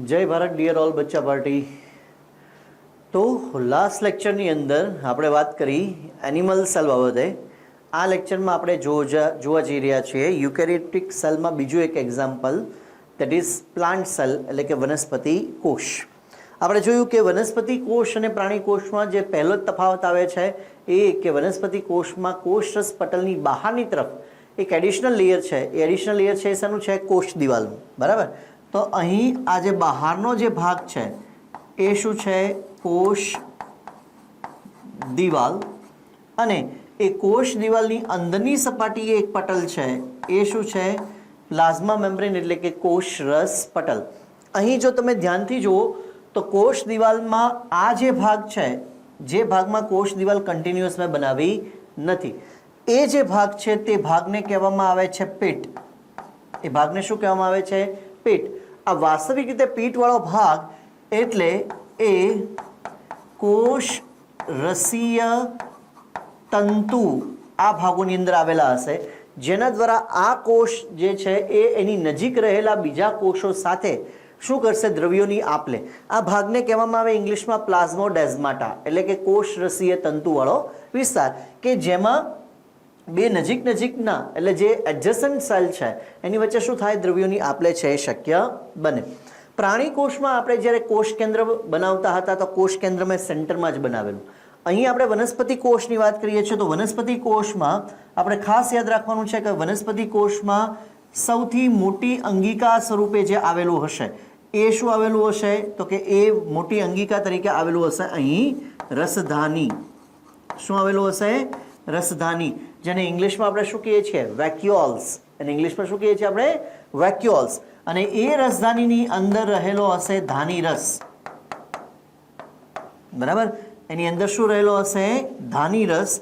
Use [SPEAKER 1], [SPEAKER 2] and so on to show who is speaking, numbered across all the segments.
[SPEAKER 1] जय Bharat dear all बच्चा party. तो लास्ट लेक्चરની અંદર આપણે વાત કરી એનિમલ સેલ બાબતે। આ લેક્ચરમાં આપણે જોવા જઈ રહ્યા છીએ યુકેરિયોટિક સેલમાં બીજું એક example, that is plant cell એટલે કે વનસ્પતિ કોષ। આપણે જોયું કે વનસ્પતિ કોષ અને પ્રાણી કોષમાં જે પહેલો જ તફાવત આવે છે એ કે વનસ્પતિ કોષમાં કોષરસ પટલની બહારની તરફ એક એડિશનલ લેયર છે। એ એડિશનલ લેયર છે એ શાનું છે? કોષ દિવાલનું, બરાબર। તો અહીં આ જે બહારનો જે ભાગ છે એ શું છે? કોષ દિવાલ। અને એ કોષ દિવાલની અંદરની સપાટીએ એક પટલ છે એ શું છે? પ્લાઝ્મા મેમ્બ્રેન એટલે કે કોષરસ પટલ। અહીં જો તમે ધ્યાનથી જુઓ તો કોષ દિવાલમાં આ જે ભાગ છે, જે ભાગમાં કોષ દિવાલ કન્ટિન્યુઅસ મેં બનાવી નથી, એ જે ભાગ છે તે ભાગને કહેવામાં આવે છે પીઠ। એ ભાગને શું કહેવામાં આવે છે? પીઠ। આ વાસ્તવિક રીતે પીઠવાળો ભાગ એટલે એ કોષ રસીય તંતુ આ ભાગોની અંદર આવેલા હશે, જેના દ્વારા આ કોષ જે છે એ એની નજીક રહેલા બીજા કોષો સાથે શું કરશે? દ્રવ્યોની આપ-લે। આ ભાગને કહેવામાં આવે ઇંગ્લિશમાં પ્લાઝ્મોડેસ્માટા એટલે કે કોષ રસીય તંતુવાળો વિસ્તાર, કે જેમાં બે નજીકના એટલે જે એડજસન્ટ સેલ છે એની વચ્ચે શું થાય? દ્રવ્યોની આપ-લે છે એ શક્ય બને। પ્રાણી કોષમાં આપણે જ્યારે કોષ કેન્દ્ર બનાવતા હતા તો કોષ કેન્દ્ર મેં સેન્ટરમાં જ બનાવેલું। અહીં આપણે વનસ્પતિ કોષની વાત કરીએ છીએ તો વનસ્પતિ કોષમાં આપણે ખાસ યાદ રાખવાનું છે કે વનસ્પતિ કોષમાં સૌથી મોટી અંગિકા સ્વરૂપે જે આવેલું હશે એ શું આવેલું હશે? તો કે એ મોટી અંગિકા તરીકે આવેલું હશે અહીં રસધાની। શું આવેલું હશે? રસધાની, જેને ઇંગ્લિશમાં આપણે શું કહીએ છીએ? વેક્યુઓલ્સ। અને ઇંગ્લિશમાં શું કહીએ છીએ આપણે? વેક્યુઓલ્સ। અને એ રસધાનીની અંદર રહેલો હશે ધાની રસ, બરાબર। એની અંદર શું રહેલો હશે? ધાની રસ,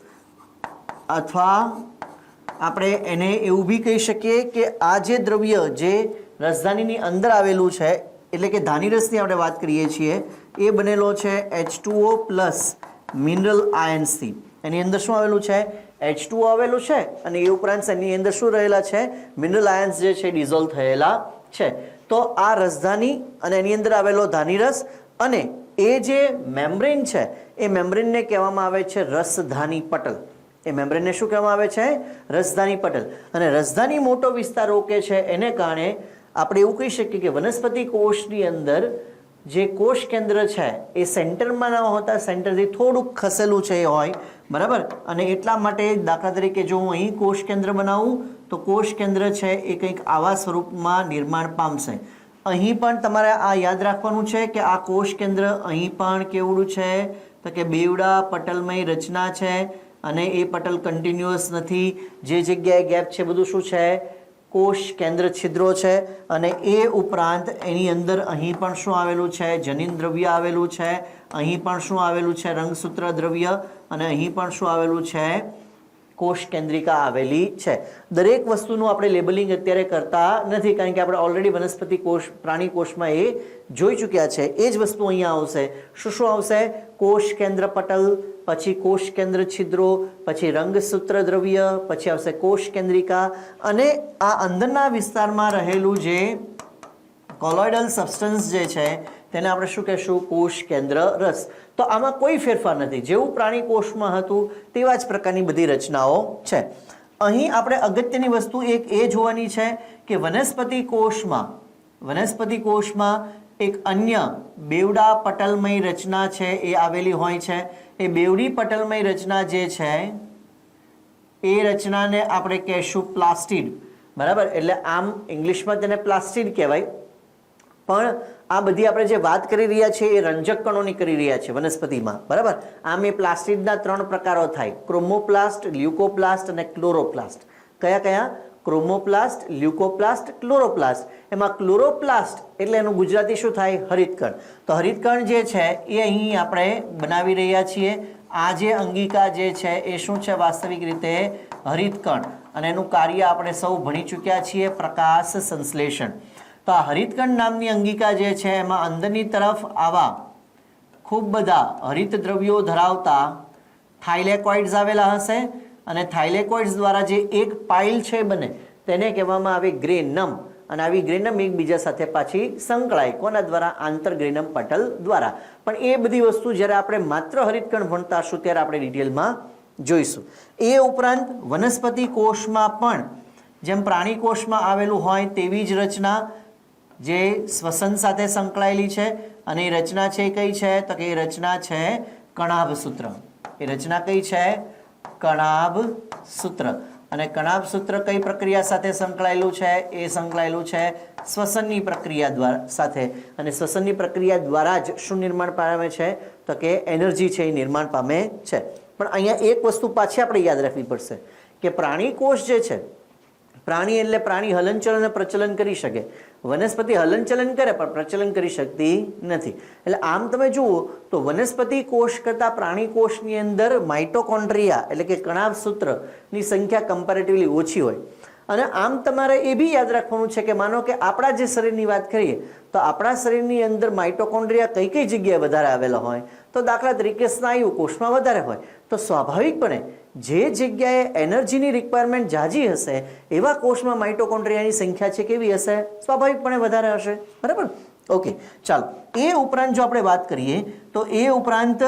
[SPEAKER 1] અથવા આપણે એને એવું બી કહી શકીએ કે આ જે દ્રવ્ય જે રસધાનીની અંદર આવેલું છે એટલે કે ધાની રસની આપણે વાત કરીએ છીએ એ બનેલો છે H2O પ્લસ મિનરલ આયન્સથી। એની અંદર શું આવેલું છે? H2O આવેલું છે અને એ ઉપરાંત એની અંદર શું રહેલા છે? મિનરલ આયન્સ જે છે ડિઝોલ્વ થયેલા છે। તો આ રસધાની અને એની અંદર આવેલો ધાની રસ અને એ જે મેમ્બ્રેન છે એ મેમ્બ્રેનને કહેવામાં આવે છે રસધાની પટલ। એ મેમ્બ્રેનને શું કહેવામાં આવે છે? રસધાની પટલ। અને રસધાની મોટો વિસ્તાર રોકે છે એને કારણે આપણે એવું કહી શકીએ કે વનસ્પતિ કોષની અંદર જે કોષ કેન્દ્ર છે એ સેન્ટરમાં ન હોતા સેન્ટરથી થોડુંક ખસેલું છે એ હોય, બરાબર। અને એટલા માટે દાખલા તરીકે જો હું અહીં કોષ કેન્દ્ર બનાવું તો કોષ કેન્દ્ર છે એ કંઈક આવા સ્વરૂપમાં નિર્માણ પામશે। અહીં પણ તમારે આ યાદ રાખવાનું છે કે આ કોષ કેન્દ્ર અહીં પણ કેવડું છે? તો કે બેવડા પટલમય રચના છે અને એ પટલ કન્ટિન્યુઅસ નથી। જે જગ્યાએ ગેપ છે બધું શું છે? કોષ કેન્દ્ર છિદ્રો છે। અને એ ઉપરાંત એની અંદર અહીં પણ શું આવેલું છે? જનીન દ્રવ્ય આવેલું છે। અહીં પણ શું આવેલું છે? રંગસૂત્ર દ્રવ્ય। અને અહીં પણ શું આવેલું છે? કોષ કેન્દ્રિકા આવેલી છે। દરેક વસ્તુનું આપણે લેબલિંગ અત્યારે કરતા નથી કારણ કે આપણે ઓલરેડી વનસ્પતિ કોષ પ્રાણી કોષમાં એ જોઈ ચૂક્યા છે। એ જ વસ્તુ અહીંયા આવશે। શું આવશે? કોષ કેન્દ્ર પટલ, પછી કોષ કેન્દ્ર છિદ્રો, પછી રંગસૂત્ર દ્રવ્ય, પછી આવશે કોષ કેન્દ્રિકા અને આ અંદરના વિસ્તારમાં રહેલું જે કોલોઇડલ સબસ્ટન્સ જે છે તેને આપણે શું કહેશું? કોષ કેન્દ્ર રસ। તો આમાં કોઈ ફેરફાર નથી, જેવું પ્રાણી કોષમાં હતું તેવા જ પ્રકારની બધી રચનાઓ છે। અહીં આપણે અગત્યની વસ્તુ એક એ જોવાની છે કે વનસ્પતિ કોષમાં એક અન્ય બેવડા પટલમય રચના છે એ આવેલી હોય છે। એ બેવડી પટલમય રચના જે છે એ રચનાને આપણે કહેશું પ્લાસ્ટિડ, બરાબર। એટલે આમ ઇંગ્લિશમાં તેને પ્લાસ્ટિડ કહેવાય, પણ આ બધી આપણે જે વાત કરી રહ્યા છીએ એ રંજક કણોની કરી રહ્યા છે વનસ્પતિમાં, બરાબર। આમ એ પ્લાસ્ટિડના 3 પ્રકારો થાય: ક્રોમોપ્લાસ્ટ, લ્યુકોપ્લાસ્ટ અને ક્લોરોપ્લાસ્ટ। કયા? ક્રોમોપ્લાસ્ટ, લ્યુકોપ્લાસ્ટ, ક્લોરોપ્લાસ્ટ। એમાં ક્લોરોપ્લાસ્ટ એટલે એનું ગુજરાતી શું થાય? હરિતકણ। તો હરિતકણ જે છે એ અહીં આપણે બનાવી રહ્યા છીએ। આ જે અંગિકા જે છે એ શું છે? વાસ્તવિક રીતે હરિતકણ, અને એનું કાર્ય આપણે સૌ ભણી ચૂક્યા છીએ, પ્રકાશ સંશ્લેષણ। તો આ હરિતકણ નામની અંગિકા જે છે એમાં અંદરની તરફ આવા ખૂબ બધા હરિત દ્રવ્યો ધરાવતા થાઇલેકોઇડ્સ આવેલા હશે અને થાઇલેકોઇડ્સ દ્વારા જે એક પાઇલ છે બને તેને કહેવામાં આવે ગ્રેનમ। અને આવી ગ્રેનમ એકબીજા સાથે પાછી સંકળાય કોના દ્વારા? આંતરગ્રેનમ પટલ દ્વારા. પણ એ બધી વસ્તુ જ્યારે આપણે માત્ર હરિતકણ ભણતા હશું ત્યારે આપણે ડિટેલમાં જોઈશું. એ ઉપરાંત વનસ્પતિ કોષમાં પણ જેમ પ્રાણી કોષમાં આવેલું હોય તેવી જ રચના જે શ્વસન સાથે સંકળાયેલી છે અને એ રચના છે કઈ છે? તો કે એ રચના છે કણાભ સૂત્ર. એ રચના કઈ છે? કણાભ સૂત્ર. અને કણાભ સૂત્ર કઈ પ્રક્રિયા સાથે સંકળાયેલું છે? એ સંકળાયેલું છે શ્વસનની પ્રક્રિયા દ્વારા સાથે. અને શ્વસનની પ્રક્રિયા દ્વારા જ શું નિર્માણ પામે છે? તો કે એનર્જી છે એ નિર્માણ પામે છે. પણ અહીંયા એક વસ્તુ પાછી આપણે યાદ રાખવી પડશે કે પ્રાણી કોષ જે છે, પ્રાણી એટલે પ્રાણી હલનચલન અને પ્રચલન કરી શકે. વનસ્પતિ હલનચલન કરે પણ પ્રચલન કરી શકતી નથી. એટલે આમ તમે જુઓ તો વનસ્પતિ કોષ કરતાં પ્રાણી કોષની અંદર માઇટોકોન્ડ્રિયા એટલે કે કણાભ સૂત્રની સંખ્યા કમ્પેરેટિવલી ઓછી હોય. અને આમ તમારે એ બી યાદ રાખવાનું છે કે માનો કે આપણા જે શરીરની વાત કરીએ તો આપણા શરીરની અંદર માઇટોકોન્ડ્રિયા કઈ કઈ જગ્યાએ વધારે આવેલા હોય? તો દાખલા તરીકે સ્નાયુ કોષમાં વધારે હોય. તો સ્વાભાવિકપણે જે જગ્યાએ એનર્જીની રિક્વાયરમેન્ટ ઝાઝી હશે એવા કોષમાં માઇટોકોન્ડ્રિયાની સંખ્યા છે કેવી હશે? સ્વાભાવિકપણે વધારે હશે. બરાબર? ઓકે, ચાલો. એ ઉપરાંત જો આપણે વાત કરીએ તો એ ઉપરાંત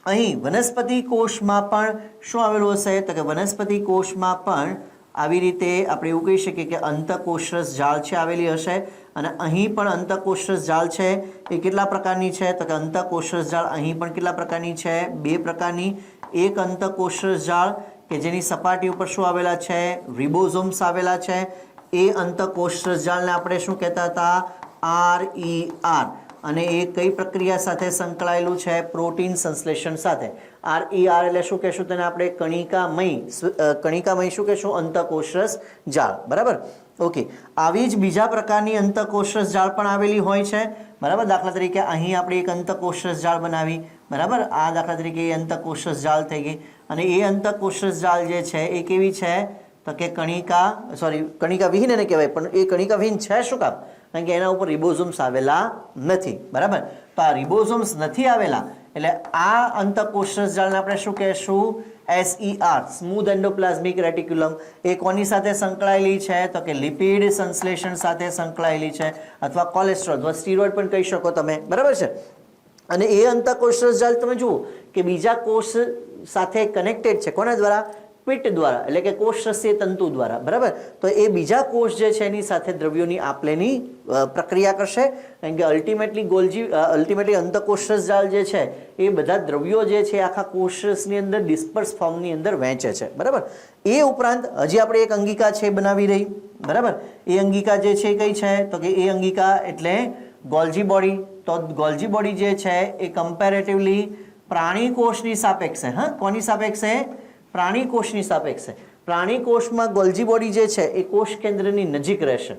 [SPEAKER 1] અહીં વનસ્પતિ કોષમાં પણ શું આવેલું હશે? તો કે વનસ્પતિ કોષમાં પણ આવી રીતે આપણે એવું કહી શકીએ કે અંતઃકોષરસ જાળ છે આવેલી હશે. અને અહીં પણ અંતઃકોષરસ જાળ છે એ કેટલા પ્રકારની છે? તો કે અંતઃકોષરસ જાળ અહીં પણ કેટલા પ્રકારની છે? 2 પ્રકારની. એક અંતઃકોષરસ જાળ કે જેની સપાટી ઉપર શું આવેલા છે? રિબોઝોમ્સ આવેલા છે. એ અંતઃકોષરસ જાળને આપણે શું કહેતા હતા? RER. અને એ કઈ પ્રક્રિયા સાથે સંકળાયેલું છે? પ્રોટીન સંશ્લેષણ સાથે. RER એટલે શું કહેશું તેને આપણે? કણિકામય શું કહેશું? અંતઃકોષરસ જાળ. બરાબર? ઓકે, આવી જ બીજા પ્રકારની અંતઃકોષરસ જાળ પણ આવેલી હોય છે. બરાબર? દાખલા તરીકે અહીં આપણે એક અંતઃકોષરસ જાળ બનાવી. બરાબર? આ દાખલા તરીકે એ અંતઃકોષરસ જાળ થઈ ગઈ. અને એ અંતઃકોષરસ જાળ જે છે એ કેવી છે? તો કે કણિકા વિહીન એને કહેવાય. પણ એ કણિકા વિહીન છે શું કામ? કારણ કે એના ઉપર રિબોઝોમ્સ આવેલા નથી. બરાબર? તો આ રિબોઝોમ્સ નથી આવેલા એટલે આ અંતઃકોષરસ જાળને આપણે શું કહેશું? SER, smooth endoplasmic reticulum. એ કોની સાથે સંકળાયેલી છે? તો કે લિપિડ સંશ્લેષણ સાથે સંકળાયેલી છે. અથવા કોલેસ્ટ્રોલ અથવા સ્ટીરોઇડ પણ કહી શકો તમે. બરાબર છે? અને એ અંતઃકોષરસ જાળ તમે જુઓ કે બીજા કોષ સાથે કનેક્ટેડ છે. કોના દ્વારા? પિત્ત દ્વારા, એટલે કે કોષરસીય તંતુ દ્વારા. બરાબર? તો એ બીજા કોષ જે છે એની સાથે દ્રવ્યોની આપલેની પ્રક્રિયા કરશે. કારણ કે અલ્ટિમેટલી અંતઃકોષરસ જાળ જે છે એ બધા દ્રવ્યો જે છે આખા કોષની અંદર ડિસ્પર્સ ફોર્મની અંદર વહેંચે છે. બરાબર? એ ઉપરાંત હજી આપણે એક અંગિકા છે બનાવી રહી. બરાબર? એ અંગિકા જે છે કઈ છે? તો કે એ અંગિકા એટલે ગોલ્જી બોડી. તો ગોલ્જી બોડી જે છે એ કમ્પેરેટિવલી પ્રાણી કોષની સાપેક્ષે, કોની સાપેક્ષે? પ્રાણી કોષની સાપેક્ષે. પ્રાણી કોષમાં ગોલ્જી બોડી જે છે એ કોષ કેન્દ્રની નજીક રહેશે.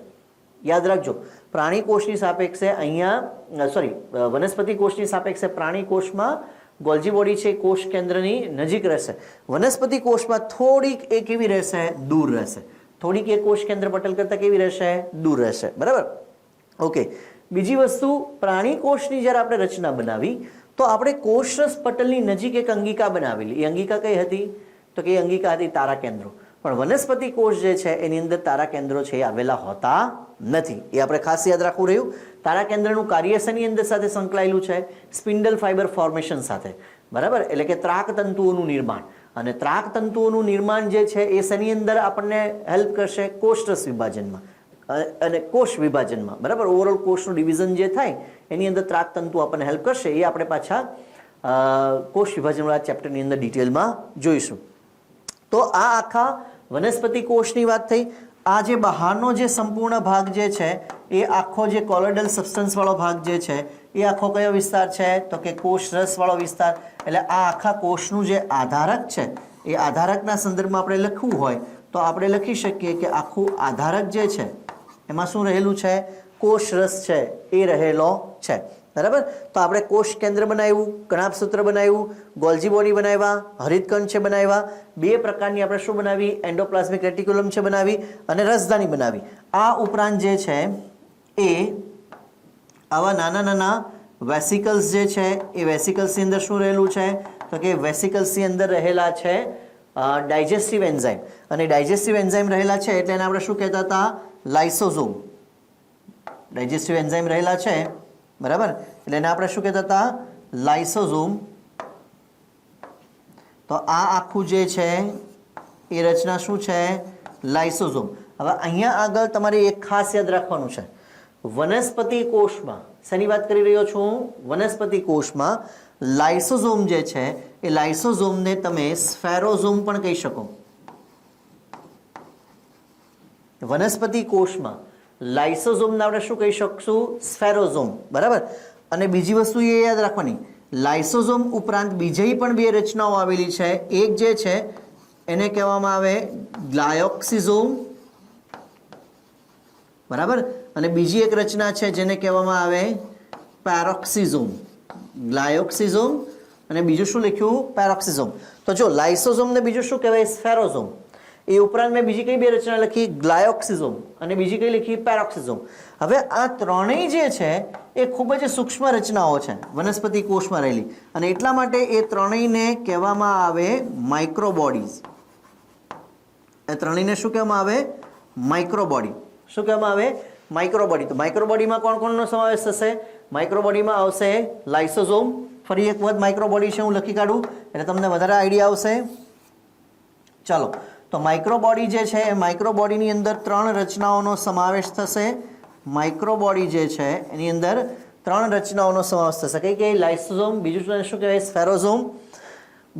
[SPEAKER 1] યાદ રાખજો, પ્રાણી કોષની સાપેક્ષે અહીંયા વનસ્પતિ કોષની સાપેક્ષે પ્રાણી કોષમાં ગોલ્જી બોડી છે કોષ કેન્દ્રની નજીક રહેશે. વનસ્પતિ કોષમાં થોડીક એ કેવી રહેશે? દૂર રહેશે. થોડીક એ કોષ કેન્દ્ર પટલ કરતાં કેવી રહેશે? દૂર રહેશે. બરાબર? ઓકે, બીજી વસ્તુ, પ્રાણી કોષની જ્યારે આપણે રચના બનાવી તો આપણે કોષરસ પટલની નજીક એક અંગિકા બનાવેલી. એ અંગિકા કઈ હતી? તો કે એ અંગિકા હતી તારા કેન્દ્રો. પણ વનસ્પતિ કોષ જે છે એની અંદર તારા કેન્દ્રો છે એ આવેલા હોતા નથી. એ આપણે ખાસ યાદ રાખવું રહ્યું. તારા કેન્દ્રનું કાર્ય શેની અંદર સાથે સંકળાયેલું છે? સ્પિન્ડલ ફાઇબર ફોર્મેશન સાથે. બરાબર? એટલે કે ત્રાક તંતુઓનું નિર્માણ. અને ત્રાક તંતુઓનું નિર્માણ જે છે એ શેની અંદર આપણને હેલ્પ કરશે? કોષરસ વિભાજનમાં અને કોષ વિભાજનમાં. બરાબર? ઓવરઓલ કોષનું ડિવિઝન જે થાય એની અંદર ત્રાક તંતુ આપણને હેલ્પ કરશે. એ આપણે પાછા કોષ વિભાજનવાળા ચેપ્ટરની અંદર ડિટેલમાં જોઈશું. તો આ આખા વનસ્પતિ કોષની વાત થઈ. આ જે બહારનો જે સંપૂર્ણ ભાગ જે છે એ આખો જે કોલોઇડલ સબસ્ટન્સ વાળો ભાગ જે છે એ આખો કયો વિસ્તાર છે? તો કે કોષ રસ વાળો વિસ્તાર. એટલે આ આખા કોષનું જે આધારક છે એ આધારકના સંદર્ભમાં આપણે લખવું હોય તો આપણે લખી શકીએ કે આખું આધારક જે છે એમાં શું રહેલું છે? કોષ રસ છે એ રહેલો છે. બરાબર? તો આપણે કોષ કેન્દ્ર બનાવ્યું, કણાભ સૂત્ર બનાવ્યું, ગોલ્જી બોડી બનાવ્યા, હરિતકણ છે બનાવ્યા, 2 પ્રકારની આપણે શું બનાવી? એન્ડોપ્લાઝમિક રેટિક્યુલમ છે બનાવી અને રસધાની બનાવી. આ ઉપરાંત જે છે એ આવા નાના નાના વેસિકલ્સ જે છે એ વેસિકલ્સની અંદર શું રહેલું છે? તો કે વેસિકલ્સની અંદર રહેલા છે ડાયજેસ્ટિવ એન્ઝાઇમ. અને ડાયજેસ્ટિવ એન્ઝાઇમ રહેલા છે એટલે એને આપણે શું કહેતા હતા? લાઇસોઝોમ, ડાયજેસ્ટિવ એન્ઝાઇમ રહેલા છે, બરાબર, એટલે એને આપણે શું કહેતા હતા? લાઇસોઝોમ. તો આ આખું જે છે એ રચના શું છે? લાઇસોઝોમ. હવે અહીંયા આગળ તમારે એક ખાસ યાદ રાખવાનું છે, વનસ્પતિ કોષમાં, શેની વાત કરી રહ્યો છું? વનસ્પતિ કોષમાં લાઇસોઝોમ જે છે એ લાઇસોઝોમને તમે સ્ફેરોઝોમ પણ કહી શકો. વનસ્પતિ કોષમાં લાઇસોઝોમને આપણે શું કહી શકશું? સ્ફેરોઝોમ, બરાબર. અને બીજી વસ્તુ એ યાદ રાખવાની, લાઇસોઝોમ ઉપરાંત બીજી પણ બે રચનાઓ આવેલી છે. એક જે છે એને કહેવામાં આવે ગ્લાયોક્સિઝોમ, બરાબર, અને બીજી એક રચના છે જેને કહેવામાં આવે પેરોક્સિઝોમ. ગ્લાયોક્સિઝોમ અને બીજું શું લખ્યું? પેરોક્સિઝોમ. તો જો લાઇસોઝોમ ને બીજું શું કહેવાય? સ્ફેરોઝોમ. એ ઉપરાંત મેં બીજી કઈ બે રચના લખી? ગ્લાયોક્સિઝોમ અને બીજી કઈ લખી? પેરોક્સિઝોમ. હવે આ ત્રણેય જે છે એ ખૂબ જ સૂક્ષ્મ રચનાઓ છે વનસ્પતિ કોષમાં રહેલી, અને એટલા માટે એ ત્રણેયને કહેવામાં આવે માઇક્રોબોડીઝ. એ ત્રણેયને શું કહેવામાં આવે? માઇક્રોબોડી. શું કહેવામાં આવે? માઇક્રોબોડી. તો માઇક્રોબોડીમાં કોણ કોણનો સમાવેશ થશે? માઇક્રોબોડીમાં આવશે લાઇસોઝોમ. ફરી એક વખત માઇક્રોબોડી છે હું લખી કાઢું એટલે તમને વધારે આઈડિયા આવશે. ચાલો, તો માઇક્રોબોડી જે છે એ માઇક્રોબોડીની અંદર ત્રણ રચનાઓનો સમાવેશ થશે. માઇક્રોબોડી જે છે એની અંદર ત્રણ રચનાઓનો સમાવેશ થશે. કઈ કઈ? લાઇસોઝોમ, બીજું શું કહેવાય? સ્ફેરોઝોમ,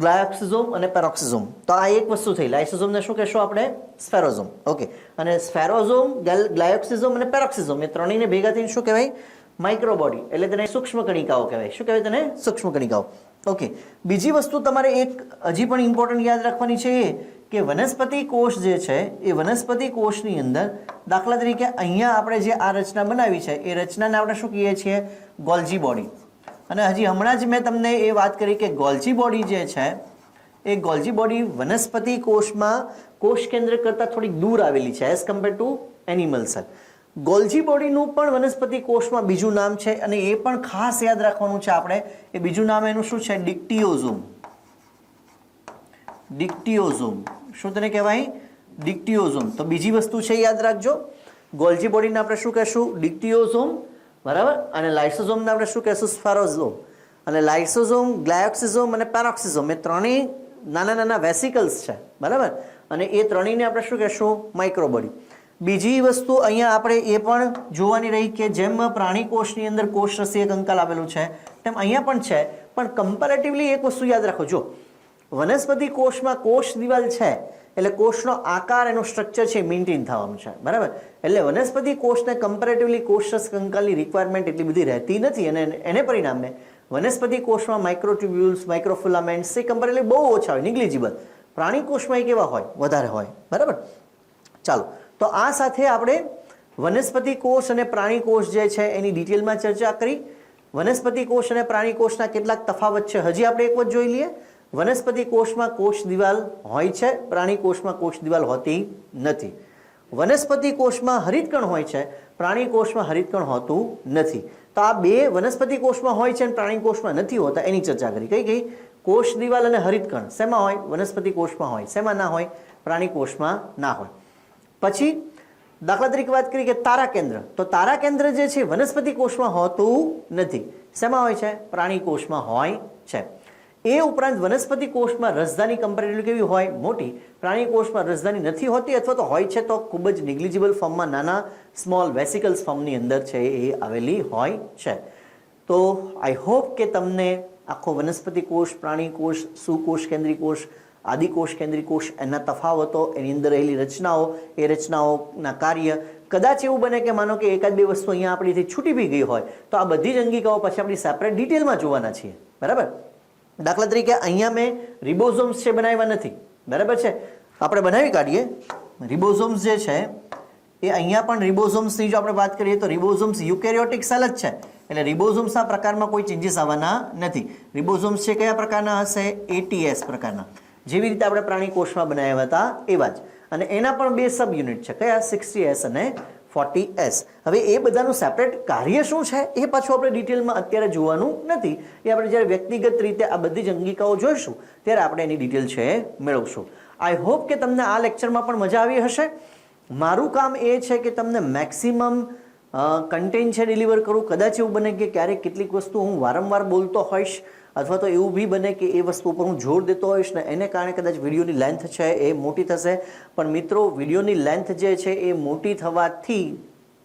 [SPEAKER 1] ગ્લાયોક્સિઝોમ અને પેરોક્સિઝોમ. તો આ એક વસ્તુ થઈ. લાઇસોઝોમને શું કહેશું આપણે? સ્ફેરોઝોમ. ઓકે. અને સ્ફેરોઝોમ, ગ્લાયોક્સિઝોમ અને પેરોક્સિઝોમ એ ત્રણેયને ભેગા થઈને શું કહેવાય? માઇક્રોબોડી. એટલે તેને સૂક્ષ્મ કણિકાઓ કહેવાય. શું કહેવાય તેને? સૂક્ષ્મ કણિકાઓ. ઓકે. બીજી વસ્તુ તમારે એક હજી પણ ઇમ્પોર્ટન્ટ યાદ રાખવાની છે એ કે વનસ્પતિ કોષ જે છે એ વનસ્પતિ કોષની અંદર દાખલા તરીકે અહીંયા આપણે જે આ રચના બનાવી છે એ રચનાને આપણે શું કહીએ છીએ? ગોલ્જી બોડી. અને હજી હમણાં જ મેં તમને એ વાત કરી કે ગોલ્જી બોડી જે છે એ ગોલ્જી બોડી વનસ્પતિ કોષમાં કોષ કેન્દ્ર કરતાં થોડીક દૂર આવેલી છે as compare to animal cell. Golgi બોડીનું પણ વનસ્પતિ કોષમાં બીજું નામ છે અને એ પણ ખાસ યાદ રાખવાનું છે આપણે. એ બીજું નામ એનું શું છે? ડિક્ટિયોઝોમ. ડિક્ટિયોઝોમ. શું તેને કહેવાય? ડિક્ટિયોઝોમ. તો બીજી વસ્તુ છે યાદ રાખજો, ગોલ્જી બોડીને આપણે શું કહેશું? ડિક્ટિયોઝોમ, બરાબર. અને લાઇસોઝોમને આપણે શું કહેશું? સ્ફેરોઝોમ. અને લાઇસોઝોમ, ગ્લાયોક્સિઝોમ અને પેરોક્સિઝોમ એ ત્રણેય નાના નાના વેસિકલ્સ છે, બરાબર. અને એ ત્રણેયને આપણે શું કહેશું? માઇક્રોબોડી. બીજી વસ્તુ અહીંયા આપણે એ પણ જોવાની રહી કે જેમ પ્રાણી કોષની અંદર કોષ રસી કંકાલ આવેલું છે તેમ અહીંયા પણ છે, પણ કમ્પેરેટિવલી એક વસ્તુ યાદ રાખો, જો વનસ્પતિ કોષમાં કોષ દિવાલ છે એટલે કોષનો આકાર, એનું સ્ટ્રક્ચર છે મેન્ટેન થવાનું છે, બરાબર. એટલે વનસ્પતિ કોષને કમ્પેરેટિવલી કોષરસ કંકાલની રિક્વાયરમેન્ટ એટલી બધી રહેતી નથી અને એને પરિણામે વનસ્પતિ કોષમાં માઇક્રોટ્યુબ્યુલ્સ, માઇક્રોફિલામેન્ટ્સ એ કમ્પેરેટિવલી બહુ ઓછા હોય, નિગ્લિજિબલ. પ્રાણી કોષમાં કેવા હોય? વધારે હોય, બરાબર. ચાલો, તો આ સાથે આપણે વનસ્પતિ કોષ અને પ્રાણી કોષ જે છે એની ડિટેલમાં ચર્ચા કરી. વનસ્પતિ કોષ અને પ્રાણી કોષના કેટલાક તફાવત છે હજી આપણે એક વખત જોઈ લઈએ. વનસ્પતિ કોષમાં કોષ દિવાલ હોય છે, પ્રાણી કોષમાં કોષ દિવાલ હોતી નથી. વનસ્પતિ કોષમાં હરિતકણ હોય છે, પ્રાણી કોષમાં હરિતકણ હોતું નથી. તો આ બે વનસ્પતિ કોષમાં હોય છે અને પ્રાણી કોષમાં નથી હોતા એની ચર્ચા કરી. કઈ કઈ? કોષ દિવાલ અને હરિતકણ શેમાં હોય? વનસ્પતિ કોષમાં હોય. શેમાં ના હોય? પ્રાણી કોષમાં ના હોય. પછી દાખલા તરીકે વાત કરી કે તારા કેન્દ્ર. તો તારા કેન્દ્ર જે છે વનસ્પતિ કોષમાં હોતું નથી. શેમાં હોય છે? પ્રાણી કોષમાં હોય છે. એ ઉપરાંત વનસ્પતિ કોષમાં રસધાની કમ્પેરેટિવલી કેવી હોય? મોટી. પ્રાણી કોષમાં રસધાની નથી હોતી અથવા તો હોય છે તો ખૂબ જ નિગ્લિજિબલ ફોર્મમાં, નાના સ્મોલ વેસિકલ્સ ફોર્મની અંદર છે એ આવેલી હોય છે. તો આઈ હોપ કે તમને આખો વનસ્પતિ કોષ, પ્રાણી કોષ, સુકોષ કેન્દ્રી કોષ, આદિકોષ કેન્દ્રી કોષ, એના તફાવતો, એની અંદર રહેલી રચનાઓ, એ રચનાઓના કાર્ય, કદાચ એવું બને કે માનો કે એકાદ બે વસ્તુ અહીંયા આપણીથી છૂટી બી ગઈ હોય તો આ બધી જ અંગિકાઓ પછી આપણી સેપરેટ ડિટેલમાં જોવાના છીએ, બરાબર. દાખલા તરીકે અહીંયા મેં રિબોઝોમ્સ છે બનાવ્યા નથી, બરાબર છે. આપણે બનાવી કાઢીએ. રિબોઝોમ્સ જે છે એ અહીંયા પણ રિબોઝોમ્સની જો આપણે વાત કરીએ તો રિબોઝોમ્સ યુકેરિયોટિક સેલ જ છે, એટલે રિબોઝોમ્સના પ્રકારમાં કોઈ ચેન્જીસ આવવાના નથી. રિબોઝોમ્સ છે કયા પ્રકારના હશે? ATS પ્રકારના, જેવી રીતે આપણે પ્રાણી કોષમાં બનાવ્યા હતા એવા જ. અને એના પણ બે સબ યુનિટ છે, કયા? 60S અને 40S. હવે એ બધાનું સેપરેટ કાર્ય શું છે એ પાછું આપણે ડિટેલમાં અત્યારે જોવાનું નથી. એ આપણે જ્યારે વ્યક્તિગત રીતે આ બધી જ અંગિકાઓ જોઈશું ત્યારે આપણે એની ડિટેલ છે મેળવશું. આઈ હોપ કે તમને આ લેક્ચરમાં પણ મજા આવી હશે મારું કામ એ છે કે તમને મેક્સિમમ કન્ટેન્ટ છે ડિલિવર કરું. કદાચ એવું બને કે ક્યારેક કેટલીક વસ્તુ હું વારંવાર બોલતો હોઈશ અથવા તો એવું બી બને કે એ વસ્તુ ઉપર હું જોર દેતો હોઈશ ને એને કારણે કદાચ વિડીયોની લેન્થ છે એ મોટી થશે. પણ મિત્રો, વિડીયોની લેન્થ જે છે એ મોટી થવાથી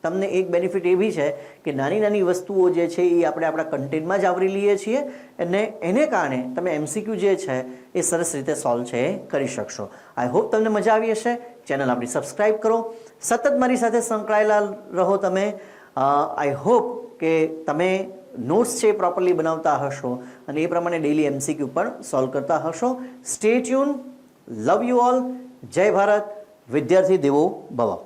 [SPEAKER 1] તમને એક બેનિફિટ એ બી છે કે નાની નાની વસ્તુઓ જે છે એ આપણે આપણા કન્ટેન્ટમાં જ આવરી લઈએ છીએ અને એને કારણે તમે એમસીક્યુ જે છે એ સરસ રીતે સોલ્વ છે એ કરી શકશો. આઈ હોપ તમને મજા આવી હશે. ચેનલ આપણી સબસ્ક્રાઈબ કરો, સતત મારી સાથે સંકળાયેલા રહો તમે. આઈ હોપ કે તમે નોટ્સ છે એ પ્રોપરલી બનાવતા હશો અને એ પ્રમાણે ડેઇલી એમસીક્યુ પણ સોલ્વ કરતા હશો. Stay tune. Love you all. જય ભારત. વિદ્યાર્થી દેવો ભવ.